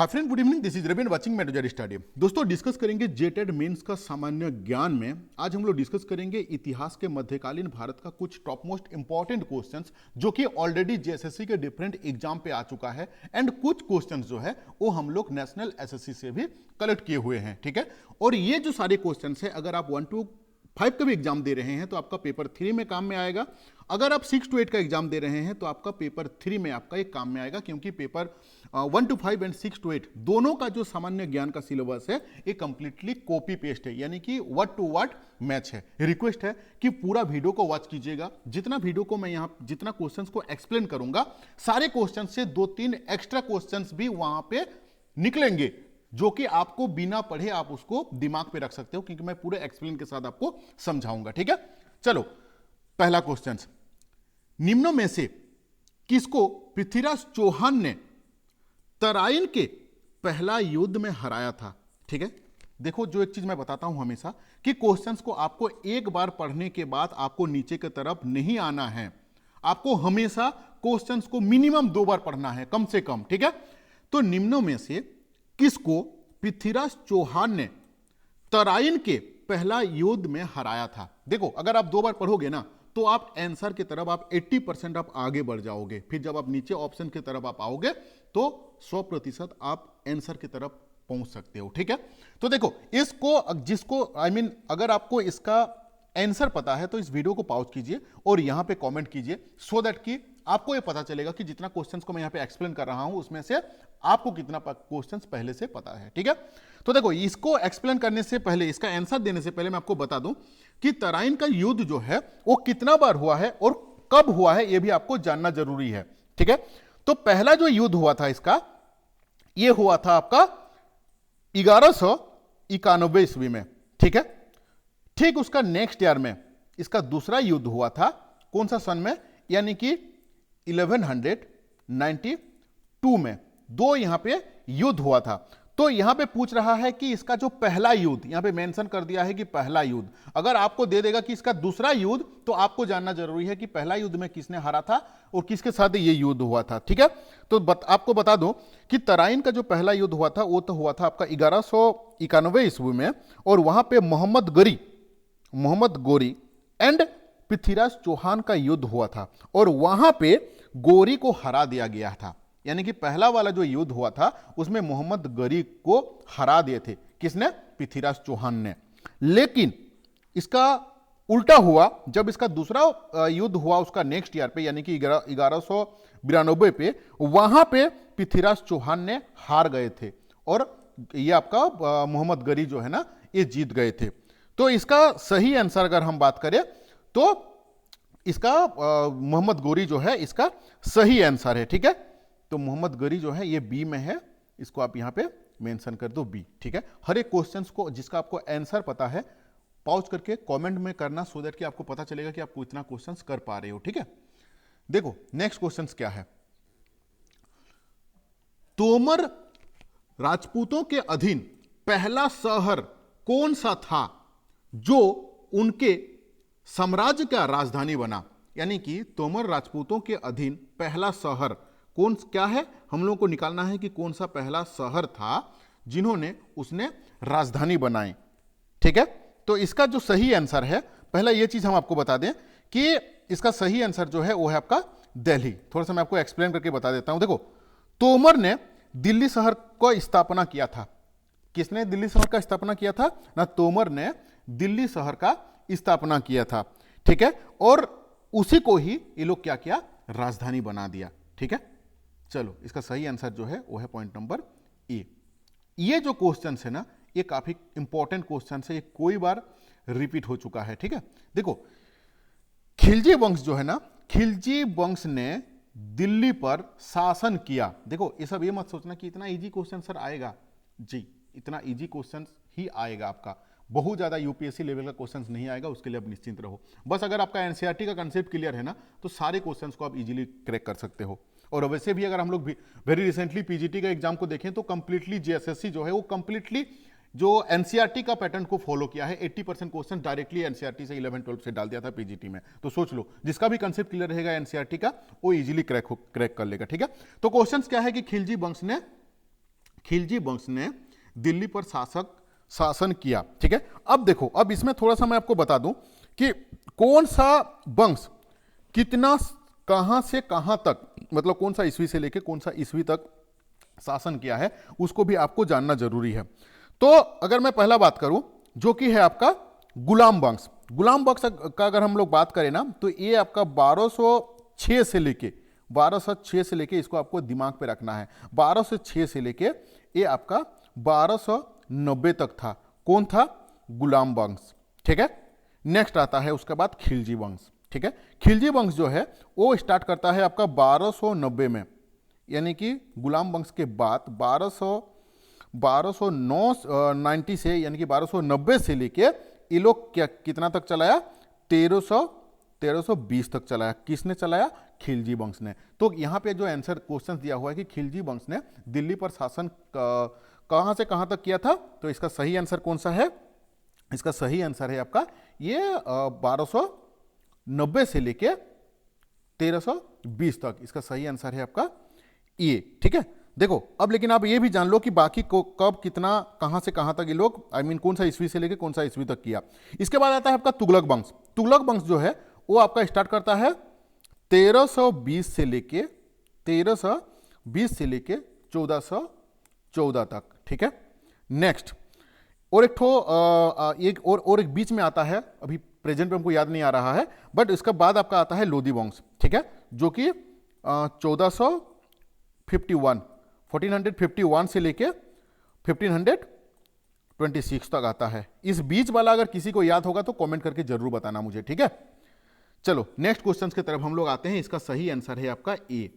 Hi friend, good evening. This is Ravi watching मेडोजर study. दोस्तों, discuss करेंगे जेटेड मेंस का सामान्य ज्ञान में। आज हम लोग डिस्कस करेंगे इतिहास के मध्यकालीन भारत का कुछ टॉप मोस्ट इंपॉर्टेंट क्वेश्चंस जो कि ऑलरेडी जेएसएससी के डिफरेंट एग्जाम पे आ चुका है, एंड कुछ क्वेश्चंस जो है वो हम लोग नेशनल एसएससी से भी कलेक्ट किए हुए हैं। ठीक है, और ये जो सारे क्वेश्चंस है, अगर आप 1 to 5 का भी एग्जाम दे रहे हैं तो आपका पेपर 3 में काम में आएगा। अगर आप 6 to 8 का एग्जाम दे रहे हैं तो आपका पेपर 3 में आपका एक काम में आएगा, क्योंकि पेपर 1 to 5 एंड 6 to 8 दोनों का जो सामान्य ज्ञान का सिलेबस है ये कंप्लीटली कॉपी पेस्ट है, यानी कि वर्ड टू वर्ड मैच है। रिक्वेस्ट है कि पूरा वीडियो को वॉच कीजिएगा। जितना वीडियो को मैं यहाँ जितना क्वेश्चंस को एक्सप्लेन करूंगा, सारे क्वेश्चन से 2-3 एक्स्ट्रा क्वेश्चंस भी वहां पे निकलेंगे जो कि आपको बिना पढ़े आप उसको दिमाग पे रख सकते हो, क्योंकि मैं पूरे एक्सप्लेन के साथ आपको समझाऊंगा। ठीक है, चलो पहला क्वेश्चन, निम्नों में से किसको पृथ्वीराज चौहान ने तराइन के पहला युद्ध में हराया था? ठीक है, देखो जो एक चीज मैं बताता हूं हमेशा कि क्वेश्चंस को आपको एक बार पढ़ने के बाद आपको नीचे की तरफ नहीं आना है, आपको हमेशा क्वेश्चंस को मिनिमम 2 बार पढ़ना है कम से कम। ठीक है, तो निम्नों में से किसको पृथ्वीराज चौहान ने तराइन के पहला युद्ध में हराया था? देखो, अगर आप 2 बार पढ़ोगे ना तो आप आंसर की तरफ आप 80% आप आगे बढ़ जाओगे। फिर जब आप नीचे ऑप्शन की तरफ आप आओगे तो 100% आप आंसर की तरफ पहुंच सकते हो। ठीक है, तो देखो इसको जिसको अगर आपको इसका आंसर पता है तो इस वीडियो को पॉज कीजिए और यहां पे कमेंट कीजिए, सो दैट कि आपको ये पता चलेगा कि जितना क्वेश्चंस को मैं यहां पे एक्सप्लेन कर रहा हूं उसमें से आपको कितना क्वेश्चंस पहले से पता है। ठीक है, तो देखो इसको एक्सप्लेन करने से पहले, इसका आंसर देने से पहले मैं आपको बता दूं कि तराइन का युद्ध जो है वो कितना बार हुआ है और कब हुआ है, यह भी आपको जानना जरूरी है। ठीक है, तो पहला जो युद्ध हुआ था इसका, यह हुआ था आपका 1191 ईस्वी में। ठीक है, ठीक उसका नेक्स्ट ईयर में इसका दूसरा युद्ध हुआ था। कौन सा सन में? यानी कि 1192 में। 2 यहां पे युद्ध हुआ था। तो यहां पे पूछ रहा है कि इसका जो पहला युद्ध, यहां पे मेंशन कर दिया है कि पहला युद्ध। अगर आपको दे देगा कि इसका दूसरा युद्ध, तो आपको जानना जरूरी है कि पहला युद्ध में किसने हारा था और किसके साथ ये युद्ध हुआ था। ठीक है, तो आपको बता दो कि तराइन का जो पहला युद्ध हुआ था वो तो हुआ था आपका 1191 ईस्वी में, और वहां पे मोहम्मद गोरी एंड पृथ्वीराज चौहान का युद्ध हुआ था, और वहां पे गोरी को हरा दिया गया था। यानी कि पहला वाला जो युद्ध हुआ था उसमें मोहम्मद गोरी को हरा दिए थे। किसने? पृथ्वीराज चौहान ने। लेकिन इसका उल्टा हुआ, जब इसका दूसरा युद्ध हुआ उसका नेक्स्ट ईयर पे, यानी कि 1192 पे, वहां पे पृथ्वीराज चौहान ने हार गए थे और ये आपका मोहम्मद गोरी जो है ना ये जीत गए थे। तो इसका सही आंसर अगर हम बात करें तो इसका मोहम्मद गोरी जो है इसका सही आंसर है। ठीक है, तो मोहम्मद गोरी जो है ये बी में है, इसको आप यहां पे मेंशन कर दो बी। ठीक है, हर एक क्वेश्चंस को जिसका आपको आंसर पता है पॉज करके कमेंट में करना, सो दैट कि आपको पता चलेगा कि आप इतना क्वेश्चंस कर पा रहे हो। ठीक है, देखो नेक्स्ट क्वेश्चंस क्या है। तोमर राजपूतों के अधीन पहला शहर कौन सा था जो उनके साम्राज्य का राजधानी बना? यानी कि तोमर राजपूतों के अधीन पहला शहर क्या है, हम लोगों को निकालना है कि कौन सा पहला शहर था जिन्होंने उसने राजधानी बनाई। ठीक है, तो इसका जो सही आंसर है, पहला यह चीज हम आपको बता दें कि इसका सही आंसर जो है वो है आपका दिल्ली। थोड़ा सा मैं आपको एक्सप्लेन करके बता देता हूं। देखो, तोमर ने दिल्ली शहर को स्थापना किया था। किसने दिल्ली शहर का स्थापना किया था ना? तोमर ने दिल्ली शहर का स्थापना किया था। ठीक है, और उसी को ही ये लोग क्या किया, राजधानी बना दिया। ठीक है, चलो इसका सही आंसर जो है वो है पॉइंट नंबर ए। ये जो क्वेश्चन है ना ये काफी इंपॉर्टेंट क्वेश्चन है, ये कोई बार रिपीट हो चुका है। ठीक है, देखो खिलजी वंश जो है ना, खिलजी वंश ने दिल्ली पर शासन किया। देखो ये सब ये मत सोचना कि इतना इजी क्वेश्चन सर आएगा, जी इतना इजी क्वेश्चन ही आएगा आपका, बहुत ज्यादा यूपीएससी लेवल का क्वेश्चंस नहीं आएगा, उसके लिए आप निश्चिंत रहो। बस अगर आपका एनसीईआरटी का कंसेप्ट क्लियर है ना तो सारे क्वेश्चंस को आप इजीली क्रैक कर सकते हो। और वैसे भी अगर हम लोग वेरी रिसेंटली पीजीटी का एग्जाम को देखें तो कंप्लीटली जेएसएससी जो है वो कंप्लीटली जो एनसीईआरटी का पैटर्न को फॉलो किया है। 80% क्वेश्चन डायरेक्टली एनसीईआरटी से 11-12 से डाल दिया था पीजीटी में। तो सोच लो जिसका भी कंसेप्ट क्लियर रहेगा एनसीईआरटी का वो इजीली क्रैक कर लेगा। ठीक है, तो क्वेश्चंस क्या है कि खिलजी वंश ने खिलजी वंश ने दिल्ली पर शासन किया। ठीक है, अब देखो, अब इसमें थोड़ा सा मैं आपको बता दूं कि कौन सा वंश कितना कहां से कहां तक, मतलब कौन सा ईस्वी से लेके कौन सा ईस्वी तक शासन किया है, उसको भी आपको जानना जरूरी है। तो अगर मैं पहला बात करूं, जो कि है आपका गुलाम वंश। गुलाम वंश का अगर हम लोग बात करें ना, तो ये आपका 1206 से लेके इसको आपको दिमाग पे रखना है, 1206 से लेके ये आपका 1290 तक था। कौन था? गुलाम वंश। ठीक है, नेक्स्ट आता है उसके बाद खिलजी वंश। ठीक है, खिलजी वंश जो है वो स्टार्ट करता है आपका 1290 में, यानी कि गुलाम वंश के बाद 1290 से, यानी कि 1290 से लेके ये लोग क्या कितना तक चलाया? 1320 तक चलाया। किसने चलाया? खिलजी वंश ने। तो यहाँ पे जो आंसर क्वेश्चन दिया हुआ है कि खिलजी वंश ने दिल्ली पर शासन कहां से कहां तक किया था, तो इसका सही आंसर कौन सा है? इसका सही आंसर है आपका ये 1290 से लेके 1320 तक। इसका सही आंसर है आपका ये। ठीक है, देखो अब लेकिन आप ये भी जान लो कि बाकी को कब कितना कहां से कहां तक ये लोग कौन सा ईस्वी से लेके कौन सा ईस्वी तक किया। इसके बाद आता है आपका तुगलक वंश। तुगलक वंश जो है वो आपका स्टार्ट करता है 1320 से लेके 1414 तक। ठीक है, नेक्स्ट और एक बीच में आता है, अभी प्रेजेंट पे हमको याद नहीं आ रहा है, बट इसका बाद आपका आता है लोधी वंश। ठीक है, जो कि 1451 से लेके 1526 तक आता है। इस बीच वाला अगर किसी को याद होगा तो कमेंट करके जरूर बताना मुझे। ठीक है, चलो नेक्स्ट क्वेश्चन की तरफ हम लोग आते हैं। इसका सही आंसर है आपका ए,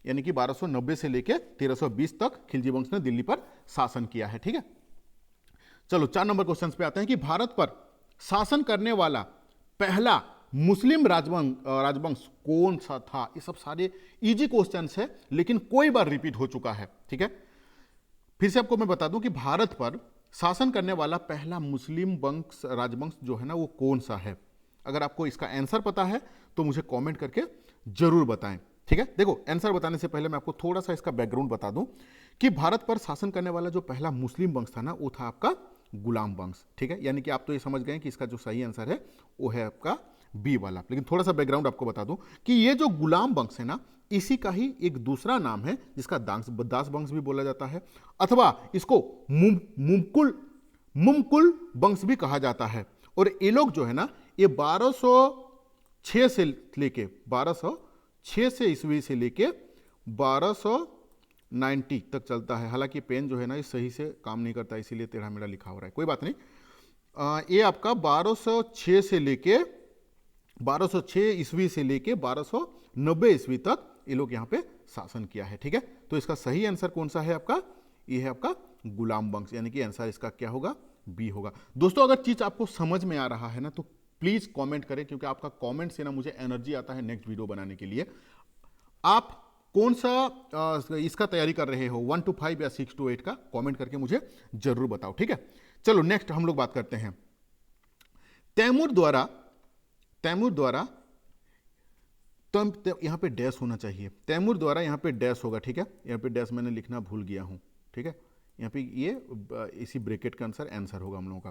यानी कि 1290 से लेके 1320 तक खिलजी वंश ने दिल्ली पर शासन किया है। ठीक है, चलो 4 नंबर क्वेश्चन पे आते हैं कि भारत पर शासन करने वाला पहला मुस्लिम राजवंश कौन सा था। ये सब सारे इजी क्वेश्चंस है, लेकिन कोई बार रिपीट हो चुका है। ठीक है, फिर से आपको मैं बता दूं कि भारत पर शासन करने वाला पहला मुस्लिम राजवंश जो है ना, वो कौन सा है। अगर आपको इसका आंसर पता है तो मुझे कमेंट करके जरूर बताएं। ठीक है, देखो आंसर बताने से पहले मैं आपको थोड़ा सा इसका बैकग्राउंड बता दूं कि भारत पर शासन करने वाला जो पहला मुस्लिम वंश था ना, वो था आपका गुलाम वंश। ठीक है, यानी कि आप तो ये समझ गए कि इसका जो सही आंसर है वो है आपका बी वाला। लेकिन थोड़ा सा बैकग्राउंड आपको बता दूं कि ये जो गुलाम वंश है ना, इसी का ही एक दूसरा नाम है जिसका दास वंश भी बोला जाता है, अथवा इसको मुमकुल वंश भी कहा जाता है। और ये लोग जो है ना, ये 1206 से ईस्वी से लेके 1290 तक चलता है। हालांकि पेन जो है ना, ये सही से काम नहीं करता, इसीलिए टेढ़ा मेढ़ा लिखा हो रहा है, कोई बात नहीं। ये आपका 1206 ईस्वी से लेके 1290 ईस्वी तक ये लोग यहाँ पे शासन किया है। ठीक है, तो इसका सही आंसर कौन सा है आपका? ये है आपका गुलाम वंश, यानी कि आंसर इसका क्या होगा? बी होगा। दोस्तों अगर चीज आपको समझ में आ रहा है ना, तो प्लीज कमेंट करें, क्योंकि आपका कमेंट से ना मुझे एनर्जी आता है नेक्स्ट वीडियो बनाने के लिए। आप कौन सा इसका तैयारी कर रहे हो, 1 to 5 या 6 to 8 का, कमेंट करके मुझे जरूर बताओ। ठीक है, चलो नेक्स्ट हम लोग बात करते हैं तैमूर द्वारा तो यहां पे डैश होना चाहिए। तैमूर द्वारा यहां पे डैश होगा। ठीक है, यहां पे डैश मैंने लिखना भूल गया हूं। ठीक है, यहां पे ये इसी ब्रैकेट का आंसर होगा हम लोगों का।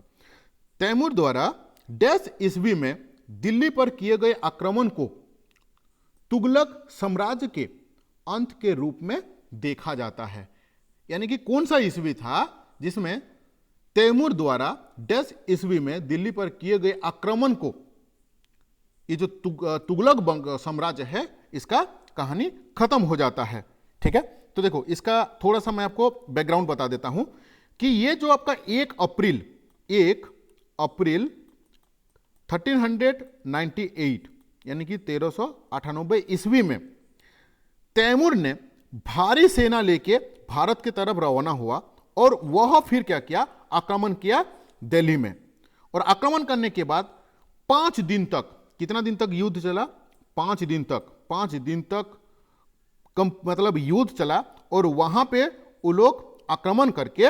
तैमूर द्वारा डैश ईस्वी में दिल्ली पर किए गए आक्रमण को तुगलक साम्राज्य के अंत के रूप में देखा जाता है। यानी कि कौन सा ईस्वी था जिसमें तैमूर द्वारा डैश ईस्वी में दिल्ली पर किए गए आक्रमण को, ये जो तुगलक साम्राज्य है, इसका कहानी खत्म हो जाता है। ठीक है, तो देखो इसका थोड़ा सा मैं आपको बैकग्राउंड बता देता हूं कि ये जो आपका 1 अप्रैल 1398 यानी कि 1398 ईस्वी में तैमूर ने भारी सेना लेके भारत की तरफ रवाना हुआ और वह फिर क्या किया? आक्रमण किया दिल्ली में। और आक्रमण करने के बाद 5 दिन तक, कितना दिन तक युद्ध चला? 5 दिन तक मतलब युद्ध चला, और वहां पे वो लोग आक्रमण करके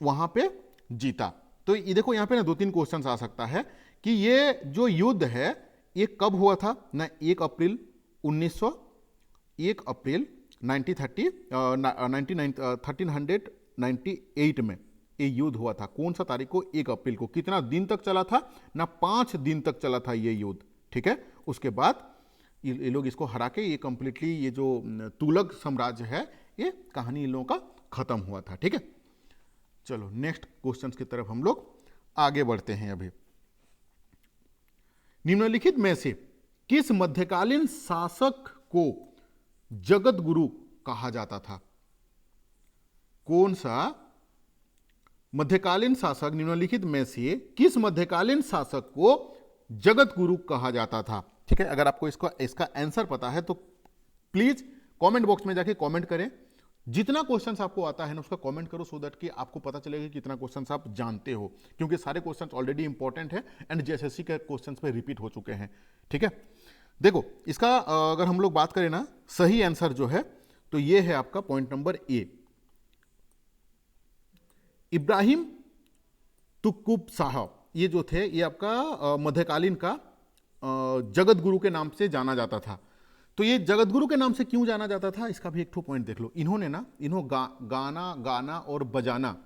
वहां पे जीता। तो ये देखो यहां पे ना 2-3 क्वेश्चन आ सकता है कि ये जो युद्ध है ये कब हुआ था ना? 1 अप्रैल 1398 में ये युद्ध हुआ था। कौन सा तारीख को? 1 अप्रैल को। कितना दिन तक चला था ना? 5 दिन तक चला था ये युद्ध, ठीक है। उसके बाद ये लोग इसको हरा के ये कंप्लीटली ये जो तुगलक साम्राज्य है ये कहानी इन लोगों का खत्म हुआ था, ठीक है। चलो नेक्स्ट क्वेश्चंस की तरफ हम लोग आगे बढ़ते हैं। अभी निम्नलिखित में से किस मध्यकालीन शासक को जगत गुरु कहा जाता था? कौन सा मध्यकालीन शासक, निम्नलिखित में से किस मध्यकालीन शासक को जगत गुरु कहा जाता था? ठीक है, अगर आपको इसका आंसर पता है तो प्लीज कमेंट बॉक्स में जाके कमेंट करें। जितना क्वेश्चंस आपको आता है ना उसका कमेंट करो, सो दैट कि आपको पता चलेगा कि कितना क्वेश्चंस आप जानते हो, क्योंकि सारे क्वेश्चंस ऑलरेडी इंपॉर्टेंट है एंड जेएसएससी के क्वेश्चंस पे रिपीट हो चुके हैं, ठीक है। देखो इसका अगर हम लोग बात करें ना, सही आंसर जो है तो ये है आपका पॉइंट नंबर ए, इब्राहिम तुकुब साहब। ये जो थे ये आपका मध्यकालीन का जगत गुरु के नाम से जाना जाता था। तो ये जगत गुरु के नाम से क्यों जाना जाता था, इसका भी एक ठो पॉइंट देख लो। इन्होंने गाना और बजाना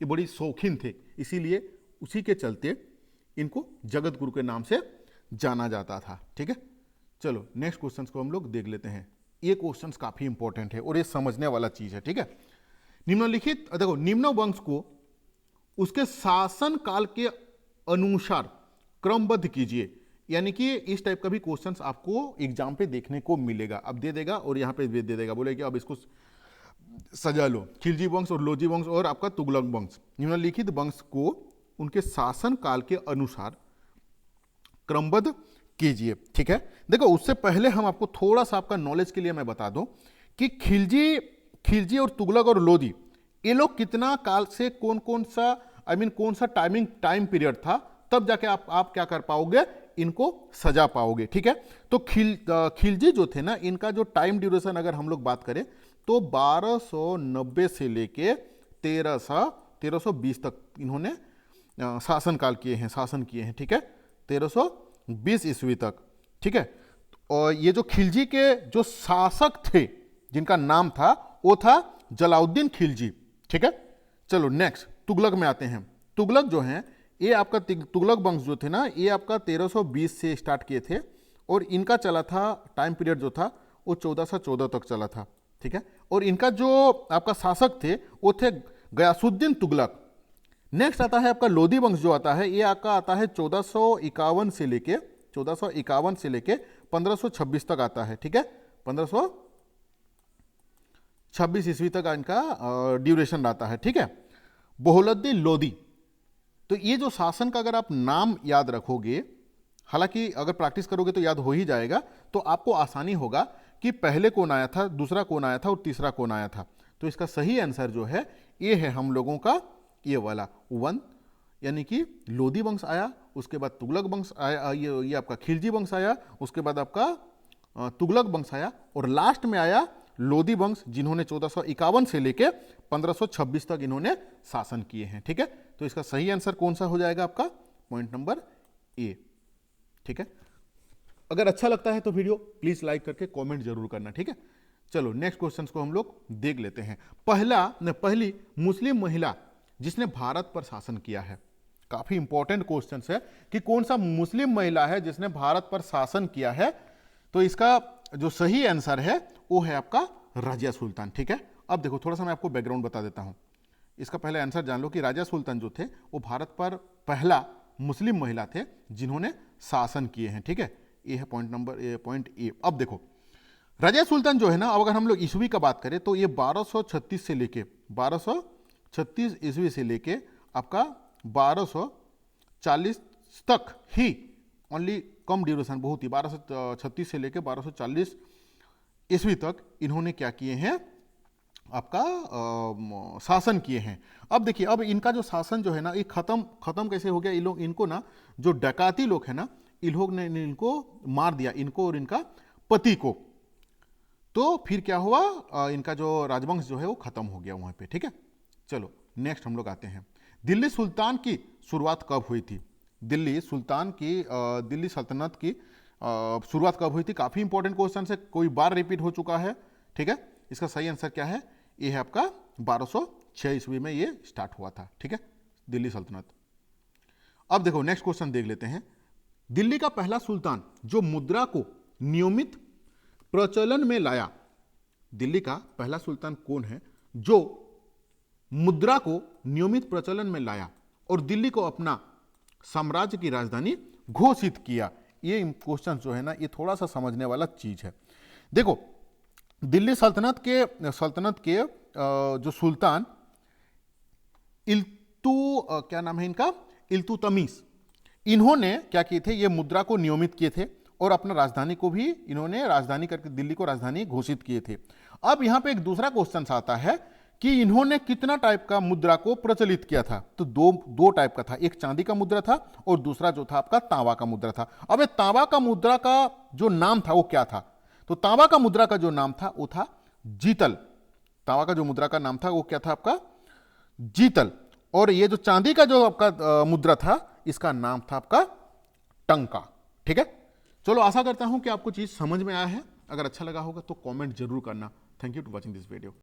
ये बड़ी शौकीन थे, इसीलिए उसी के चलते इनको जगत गुरु के नाम से जाना जाता था, ठीक है। चलो नेक्स्ट क्वेश्चन को हम लोग देख लेते हैं। ये क्वेश्चन काफी इंपॉर्टेंट है और ये समझने वाला चीज है, ठीक है। निम्नलिखित देखो, निम्न वंश को उसके शासन काल के अनुसार क्रमबद्ध कीजिए। यानी कि इस टाइप का भी क्वेश्चंस आपको एग्जाम पे देखने को मिलेगा। अब दे देगा और यहाँ पे दे देगा, बोले कि अब इसको सजा लो, खिलजी वंश और लोधी वंश और आपका तुगलक वंश। निम्नलिखित वंश को उनके शासन काल के अनुसार क्रमबद्ध कीजिए, ठीक है। देखो उससे पहले हम आपको थोड़ा सा आपका नॉलेज के लिए मैं बता दूं कि खिलजी और तुगलक और लोधी ये लोग कितना काल से कौन सा टाइम पीरियड था, तब जाके आप क्या कर पाओगे, इनको सजा पाओगे, ठीक है। तो खिलजी जो थे ना, इनका जो टाइम ड्यूरेशन अगर हम लोग बात करें तो 1290 से लेके 1320 तक इन्होंने शासन किए हैं, ठीक है, 1320 ईस्वी तक, ठीक है। और ये जो खिलजी के जो शासक थे जिनका नाम था वो था जलाउद्दीन खिलजी, ठीक है। चलो नेक्स्ट तुगलक में आते हैं। तुगलक जो है ये आपका तुगलक वंश जो थे ना, ये आपका 1320 से स्टार्ट किए थे और इनका चला था टाइम पीरियड जो था वो 1414 तक चला था, ठीक है। और इनका जो आपका शासक थे वो थे गयासुद्दीन तुगलक। नेक्स्ट आता है आपका लोधी वंश जो आता है, ये आपका आता है 1451 से लेके 1526 तक आता है, ठीक है। 1526 ईस्वी तक इनका ड्यूरेशन रहता है, ठीक है। बोहलुद्दीन लोधी, तो ये जो शासन का अगर आप नाम याद रखोगे, हालांकि अगर प्रैक्टिस करोगे तो याद हो ही जाएगा, तो आपको आसानी होगा कि पहले कौन आया था, दूसरा कौन आया था और तीसरा कौन आया था। तो इसका सही आंसर जो है ये है हम लोगों का ये वाला 1, यानी कि लोधी वंश आया, उसके बाद तुगलक वंश आया, ये आपका खिलजी वंश आया, उसके बाद आपका तुगलक वंश आया और लास्ट में आया लोधी वंश, जिन्होंने 1451 से लेके 1526 तक इन्होंने शासन किए हैं, ठीक है। तो इसका सही आंसर कौन सा हो जाएगा आपका पॉइंट नंबर ए, ठीक है। अगर अच्छा लगता है तो वीडियो प्लीज लाइक करके कमेंट जरूर करना, ठीक है। चलो नेक्स्ट क्वेश्चन को हम लोग देख लेते हैं। पहली मुस्लिम महिला जिसने भारत पर शासन किया है। काफी इंपॉर्टेंट क्वेश्चन है कि कौन सा मुस्लिम महिला है जिसने भारत पर शासन किया है। तो इसका जो सही आंसर है वो है आपका रजिया सुल्तान, ठीक है। अब देखो थोड़ा सा मैं आपको बैकग्राउंड बता देता हूं। इसका पहले आंसर जान लो कि रजिया सुल्तान जो थे वो भारत पर पहला मुस्लिम महिला थे जिन्होंने शासन किए हैं, ठीक है। ये है पॉइंट ए। अब देखो रजिया सुल्तान जो है ना, अब अगर हम लोग ईस्वी का बात करें तो ये 1236 ईस्वी से लेके आपका 1240 तक ही, ओनली कम ड्यूरेशन, बहुत ही 1236 से लेके 1240 ईस्वी तक इन्होंने क्या किए हैं, आपका शासन किए हैं। अब देखिए अब इनका जो शासन जो है ना ये खत्म कैसे हो गया, इनको ना जो डकाती लोग हैं ना, इन लोग ने इनको मार दिया, इनको और इनका पति को। तो फिर क्या हुआ, इनका जो राजवंश जो है वो खत्म हो गया वहां पे, ठीक है। चलो नेक्स्ट हम लोग आते हैं। दिल्ली सुल्तान की शुरुआत कब हुई थी? दिल्ली सल्तनत की शुरुआत कब हुई थी? काफी इंपॉर्टेंट क्वेश्चन है, कोई बार रिपीट हो चुका है, ठीक है। इसका सही आंसर क्या है? ये है आपका 1206 ईस्वी में ये स्टार्ट हुआ था। ठीक है, दिल्ली सल्तनत। अब देखो नेक्स्ट क्वेश्चन देख लेते हैं। दिल्ली का पहला सुल्तान जो मुद्रा को नियमित प्रचलन में लाया, दिल्ली का पहला सुल्तान कौन है जो मुद्रा को नियमित प्रचलन में लाया और दिल्ली को अपना साम्राज्य की राजधानी घोषित किया? ये क्वेश्चन जो है ना, ये थोड़ा सा समझने वाला चीज है। देखो, दिल्ली सल्तनत के जो सुल्तान क्या नाम है इनका, इल्तुतमिश, इन्होंने क्या किए थे, ये मुद्रा को नियमित किए थे और अपना राजधानी को भी इन्होंने राजधानी करके दिल्ली को राजधानी घोषित किए थे। अब यहां पे एक दूसरा क्वेश्चन आता है कि इन्होंने कितना टाइप का मुद्रा को प्रचलित किया था? तो दो टाइप का था, एक चांदी का मुद्रा था और दूसरा जो था आपका तांबा का मुद्रा था। अब ये तांबा का मुद्रा का जो नाम था वो क्या था? तो तांबा का मुद्रा का जो नाम था वो था जीतल। तांबा का जो मुद्रा का नाम था वो क्या था आपका? जीतल। और ये जो चांदी का जो आपका मुद्रा था, इसका नाम था आपका टंका। ठीक है, चलो आशा करता हूं कि आपको चीज समझ में आया है। अगर अच्छा लगा होगा तो कमेंट जरूर करना। Thank you to watching this video.